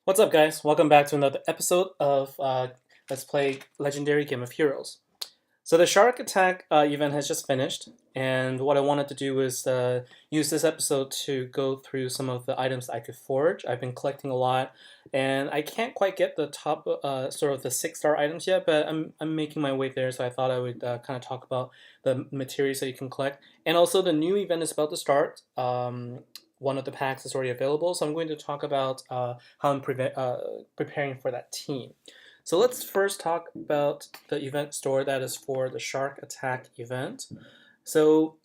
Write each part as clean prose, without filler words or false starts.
What's up, guys? Welcome back to another episode of Let's Play Legendary Game of Heroes. So the Sharrrk Attack event has just finished, and what I wanted to do was use this episode to go through some of the items I could forge. I've been collecting a lot, and I can't quite get the top sort of the 6-star items yet, but I'm making my way there. So I thought I would kind of talk about the materials that you can collect, and also the new event is about to start. One of the packs is already available, so I'm going to talk about how I'm preparing for that team. So let's first talk about the event store that is for the Sharrrk Attack event. So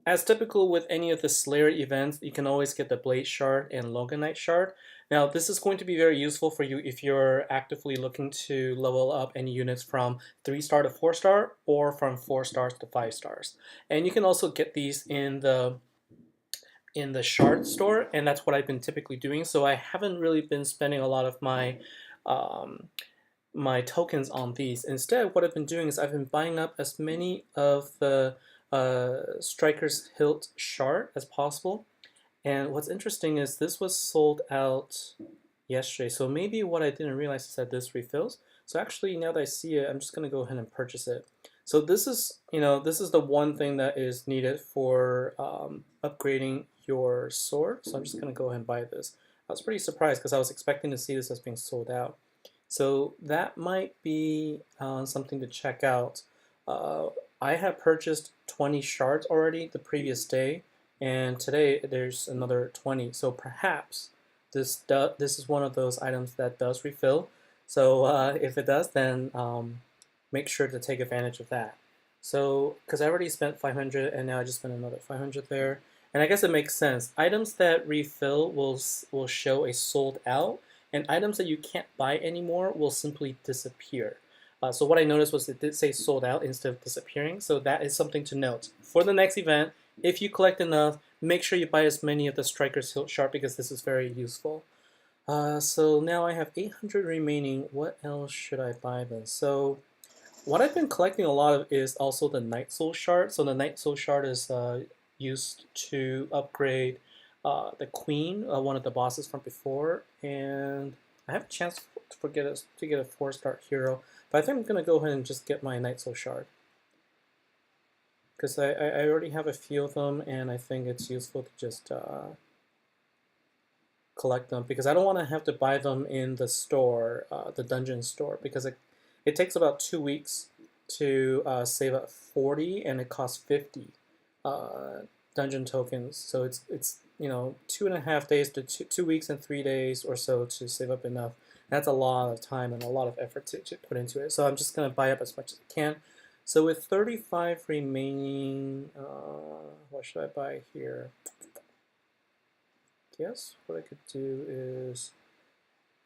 as typical with any of the Slayer events, you can always get the Blade Shard and Loganite Shard. Now this is going to be very useful for you if you're actively looking to level up any units from 3-star to 4-star or from 4 stars to 5 stars. And you can also get these in the shard store, and that's what I've been typically doing. So I haven't really been spending a lot of um, my tokens on these. Instead, what I've been doing is I've been buying up as many of the Striker's Hilt shard as possible. And what's interesting is this was sold out yesterday. So maybe what I didn't realize is that this refills. So actually, now that I see it, I'm just going to go ahead and purchase it. So this is, this is the one thing that is needed for upgrading your sword. So I'm just going to go ahead and buy this. I was pretty surprised because I was expecting to see this as being sold out. So that might be something to check out. I have purchased 20 shards already the previous day, and today there's another 20. So perhaps this is one of those items that does refill. So if it does, then make sure to take advantage of that. So because I already spent 500 and now I just spent another 500 there. And I guess it makes sense. Items that refill will show a sold out, and items that you can't buy anymore will simply disappear. So what I noticed was it did say sold out instead of disappearing, so that is something to note. For the next event, if you collect enough, make sure you buy as many of the Striker's Hilt Shard because this is very useful. So now I have 800 remaining. What else should I buy then? So what I've been collecting a lot of is also the Nightfall Chart. So the Nightfall Chart is used to upgrade the Queen, one of the bosses from before, and I have a chance to get a 4-star hero, but I think I'm gonna go ahead and just get my Nightfall Shard because I already have a few of them, and I think it's useful to just collect them because I don't want to have to buy them in the store, the dungeon store, because it takes about 2 weeks to save up 40, and it costs 50 dungeon tokens. So it's 2.5 days to 2 weeks and 3 days or so to save up enough. That's a lot of time and a lot of effort to put into it. So I'm just gonna buy up as much as I can. So with 35 remaining, what should I buy here? Guess what I could do is,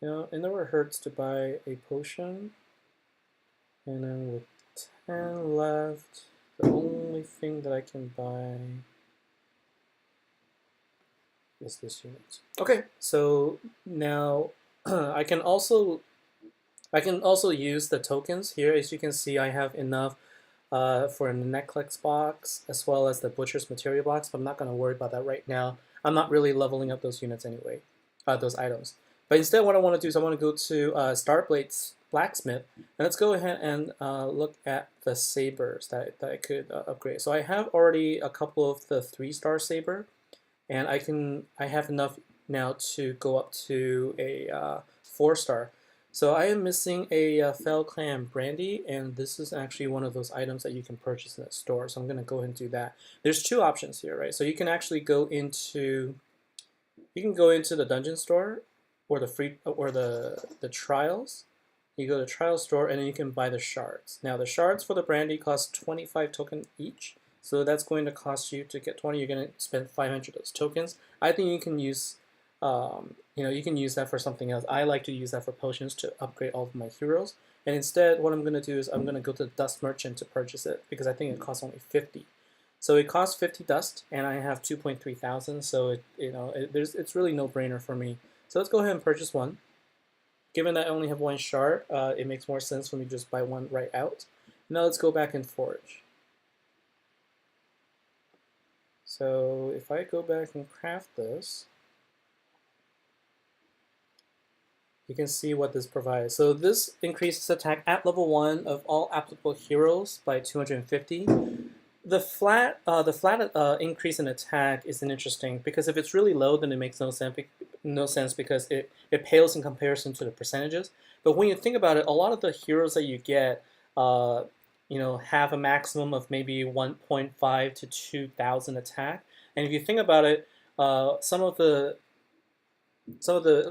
it never hurts to buy a potion. And then with 10 left, the only thing that I can buy is this unit. Okay, so now I can also use the tokens here. As you can see, I have enough for a necklace box as well as the butcher's material box, but I'm not going to worry about that right now. I'm not really leveling up those units anyway, those items. But instead, what I want to do is I want to go to Starblade's blacksmith, and let's go ahead and look at the sabers that I could upgrade. So I have already a couple of the 3-star saber, and I have enough now to go up to a 4-star. So I am missing a Fell Clan Brandy, and this is actually one of those items that you can purchase in the store. So I'm going to go ahead and do that. There's 2 options here, right? So you can actually go into the dungeon store or the trials. You go to trial store and then you can buy the shards. Now the shards for the brandy cost 25 token each. So that's going to cost you to get 20. You're going to spend 500 of those tokens. I think you can use you can use that for something else. I like to use that for potions to upgrade all of my heroes. And instead, what I'm going to do is I'm going to go to the Dust Merchant to purchase it because I think it costs only 50. So it costs 50 dust, and I have 2.3 thousand. So it's really no brainer for me. So let's go ahead and purchase one. Given that I only have 1 shard, it makes more sense for me to just buy one right out. Now let's go back and forge. So if I go back and craft this, you can see what this provides. So this increases attack at level 1 of all applicable heroes by 250. The flat increase in attack isn't interesting because if it's really low, then it makes no sense because it pales in comparison to the percentages. But when you think about it, a lot of the heroes that you get, have a maximum of maybe 1.5 to 2,000 attack. And if you think about it, some of the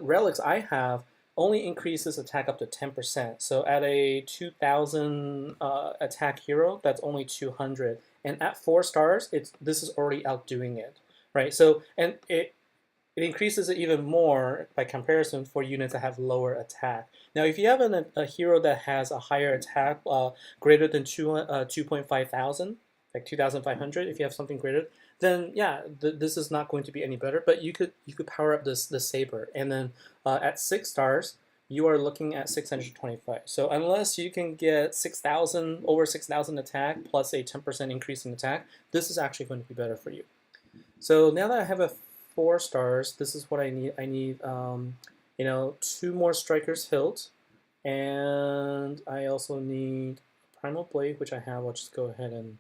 relics I have only increases attack up to 10%. So at a 2,000 attack hero, that's only 200. And at 4 stars, this is already outdoing it, right? So and it increases it even more by comparison for units that have lower attack. Now, if you have a hero that has a higher attack, greater than 2.5 thousand, like 2,500, if you have something greater, then yeah, this is not going to be any better. But you could power up the saber, and then at 6 stars, you are looking at 625. So unless you can get 6,000 over 6,000 attack plus a 10% increase in attack, this is actually going to be better for you. So now that I have a 4 stars, this is what I need. I need 2 more Striker's Hilt, and I also need Primal Blade, which I have. I'll just go ahead and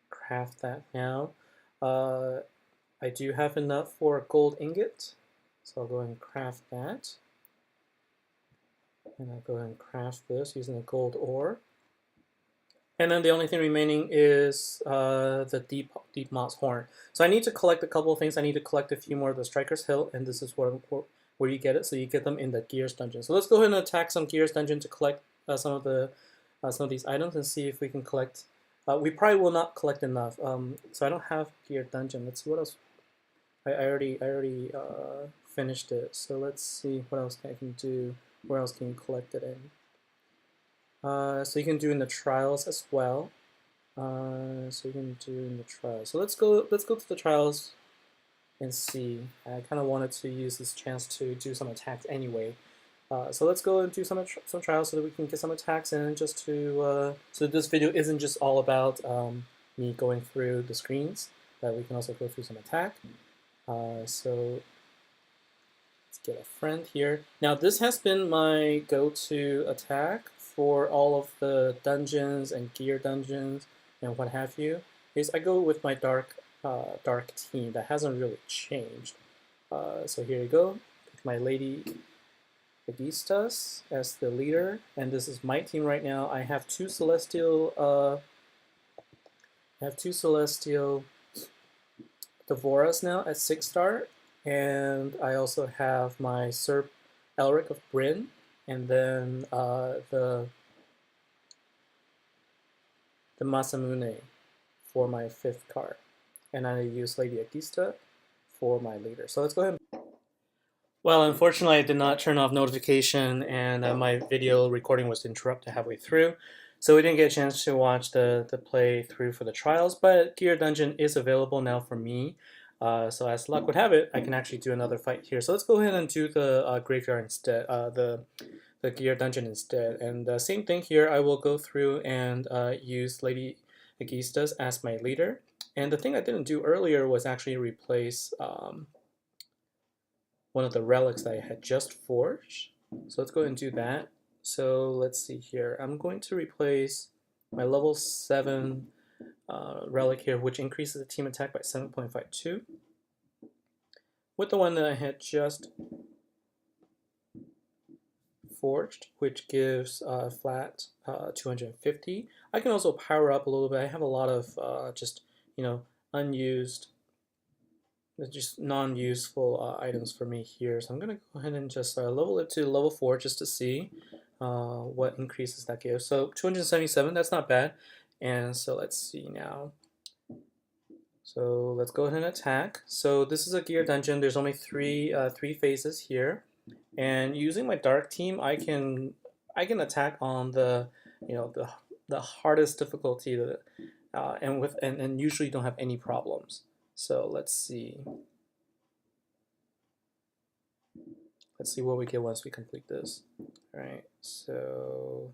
craft that now. I do have enough for a gold ingot, so I'll go ahead and craft that. And I'll go ahead and craft this using a gold ore. And then the only thing remaining is the deep moss horn. So I need to collect a couple of things. I need to collect a few more of the Striker's Hilt, and this is where you get it. So you get them in the Gears dungeon. So let's go ahead and attack some Gears dungeon to collect some of these items and see if we can collect. We probably will not collect enough. So I don't have Gear dungeon. Let's see what else. I already finished it. So let's see what else I can do. Where else can you collect it in? So you can do in the trials as well. So you can do in the trials. So let's go to the trials and see. I kind of wanted to use this chance to do some attacks anyway. So let's go and do some trials so that we can get some attacks in, just to so this video isn't just all about me going through the screens, but we can also go through some attack. So let's get a friend here. Now this has been my go-to attack for all of the dungeons and gear dungeons and what have you. Is I go with my dark team. That hasn't really changed. So here you go. Pick my Lady Aegisthus as the leader, and this is my team right now. I have two celestial Devoras now at 6 star, and I also have my Sir Elric of Bryn, and then the Masamune for my 5th card, and I use Lady Aegisthus for my leader. So let's go ahead. Well, unfortunately, I did not turn off notification, and my video recording was interrupted halfway through, so we didn't get a chance to watch the playthrough for the trials. But Gear Dungeon is available now for me, so as luck would have it, I can actually do another fight here. So let's go ahead and do the graveyard instead, the Gear Dungeon instead. And same thing here. I will go through and use Lady Aegisthus as my leader. And the thing I didn't do earlier was actually replace one of the relics that I had just forged. So let's go ahead and do that. So let's see here. I'm going to replace my level 7 relic here, which increases the team attack by 7.52, with the one that I had just forged, which gives flat 250. I can also power up a little bit. I have a lot of just unused, just non-useful items for me here. So I'm going to go ahead and just level it to level 4 just to see what increases that gives. So 277, that's not bad. And so let's see now. So let's go ahead and attack. So this is a gear dungeon. There's only three phases here. And using my dark team, I can attack on the the hardest difficulty and usually don't have any problems. So let's see. Let's see what we get once we complete this. All right. So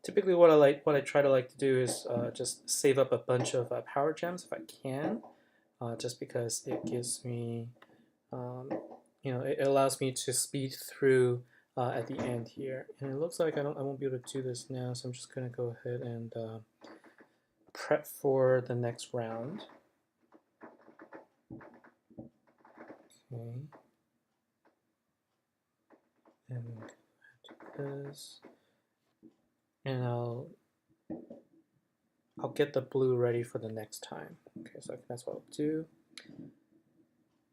typically what I try to like to do is just save up a bunch of power gems if I can, just because it gives me, it allows me to speed through at the end here. And it looks like I won't be able to do this now, so I'm just gonna go ahead and prep for the next round. Okay. And do this, and I'll get the blue ready for the next time. Okay, so that's what I'll do.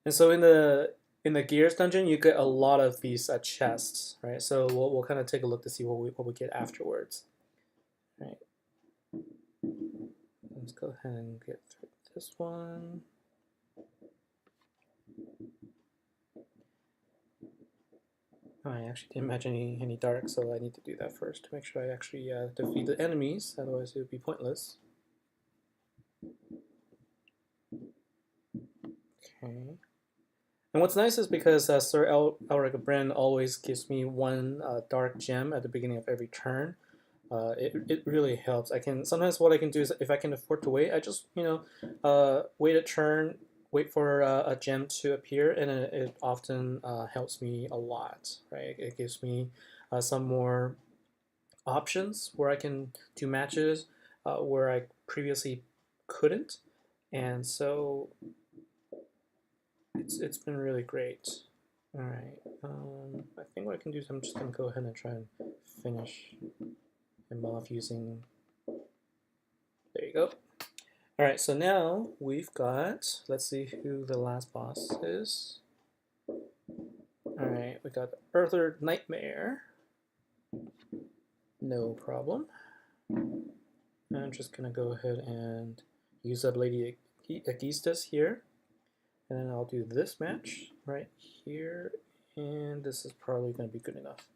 And so in the gears dungeon, you get a lot of these chests, right? So we'll kind of take a look to see what we get afterwards. Right. Let's go ahead and get through this one. Oh, I actually didn't match any dark, so I need to do that first to make sure I actually defeat the enemies, otherwise it would be pointless. Okay. And what's nice is because Sharrrk Attack always gives me one dark gem at the beginning of every turn. It really helps. Sometimes what I can do is if I can afford to wait, I just wait a turn, wait for a gem to appear, and it often helps me a lot. Right? It gives me some more options where I can do matches where I previously couldn't, and so it's been really great. All right, I think what I can do is I'm just gonna go ahead and try and finish him off using. There you go. All right, so now we've got. Let's see who the last boss is. All right, we got the Earther Nightmare. No problem. I'm just gonna go ahead and use up Lady Aegisthus here. And then I'll do this match right here, and this is probably going to be good enough.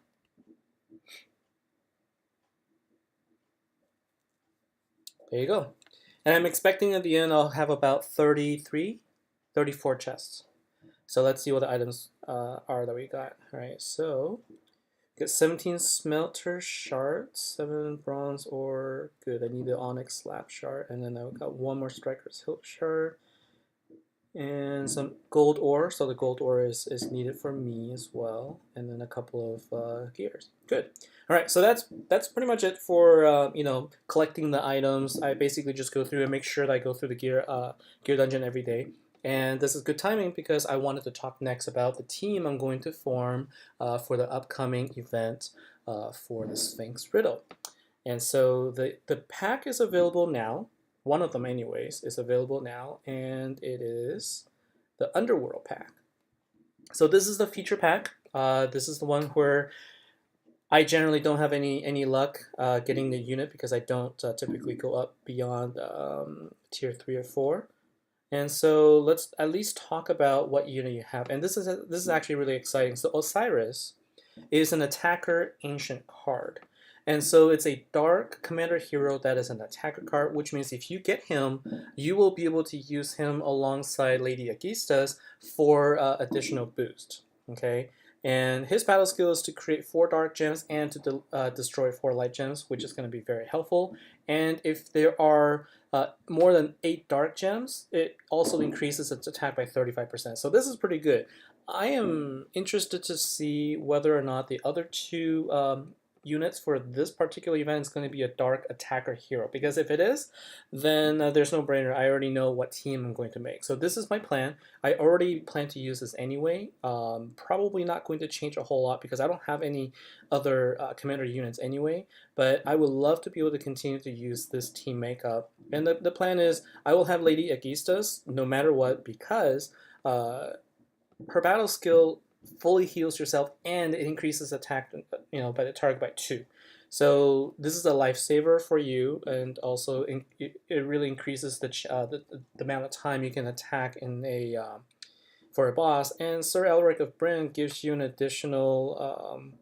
There you go. And I'm expecting at the end I'll have about 34 chests. So let's see what the items are that we got. All right, so get 17 smelter shards, 7 bronze ore. Good, I need the onyx slab shard, and then I've got 1 more striker's hilt shard. And some gold ore, so the gold ore is needed for me as well, and then a couple of gears. Good. All right, so that's pretty much it for collecting the items. I basically just go through and make sure that I go through the gear dungeon every day. And this is good timing because I wanted to talk next about the team I'm going to form for the upcoming event for the Sphinx Riddle. And so the pack is available now. One of them anyways is available now, and it is the Underworld pack. So this is the feature pack. This is the one where I generally don't have any luck getting the unit because I don't typically go up beyond tier 3 or 4. And so let's at least talk about what unit you have. And this is actually really exciting. So Osiris is an attacker ancient card. And so it's a dark commander hero that is an attacker card, which means if you get him, you will be able to use him alongside Lady Aegisthus for additional boost. Okay, and his battle skill is to create 4 dark gems and to destroy 4 light gems, which is going to be very helpful. And if there are more than 8 dark gems, it also increases its attack by 35%. So this is pretty good. I am interested to see whether or not the other 2 units for this particular event is going to be a dark attacker hero, because if it is, then there's no brainer. I already know what team I'm going to make. So this is my plan. I already plan to use this anyway. Probably not going to change a whole lot because I don't have any other commander units anyway, but I would love to be able to continue to use this team makeup. And the plan is I will have Lady Aegisthus no matter what, because her battle skill fully heals yourself and it increases attack by the target by 2. So this is a lifesaver for you, and also it really increases the amount of time you can attack in for a boss. And Sharrrk Attack gives you an additional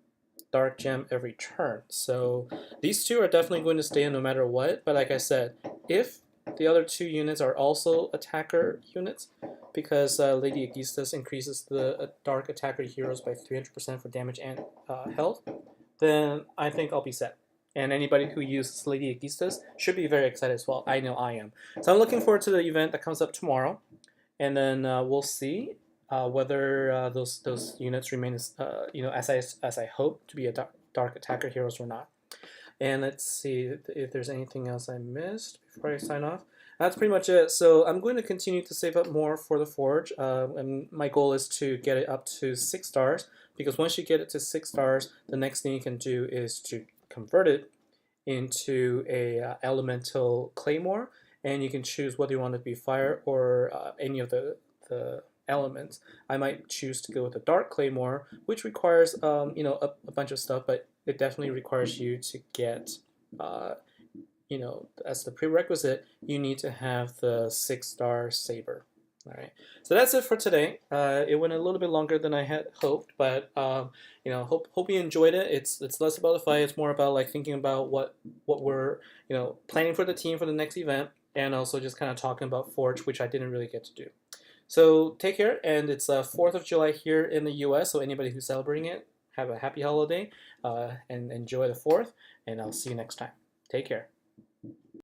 dark gem every turn. So these 2 are definitely going to stay in no matter what. But like I said, if the other 2 units are also attacker units, because Lady Aegisthus increases the dark attacker heroes by 300% for damage and health, then I think I'll be set. and anybody who uses Lady Aegisthus should be very excited as well. I know I am. So I'm looking forward to the event that comes up tomorrow, and then we'll see whether those units remain as as I hope to be a dark attacker heroes or not. And let's see if there's anything else I missed before I sign off. That's pretty much it. So I'm going to continue to save up more for the Forge, and my goal is to get it up to 6 stars, because once you get it to 6 stars, the next thing you can do is to convert it into a elemental claymore, and you can choose whether you want it to be fire or any of the elements. I might choose to go with the dark claymore, which requires a bunch of stuff, but it definitely requires you to get as the prerequisite, you need to have the 6-star saber. All right, so that's it for today. It went a little bit longer than I had hoped, but hope you enjoyed it. It's less about the fight; it's more about like thinking about what we're planning for the team for the next event, and also just kind of talking about Forge, which I didn't really get to do. So take care, and it's 4th of July here in the U.S. So anybody who's celebrating it, have a happy holiday and enjoy the 4th. And I'll see you next time. Take care.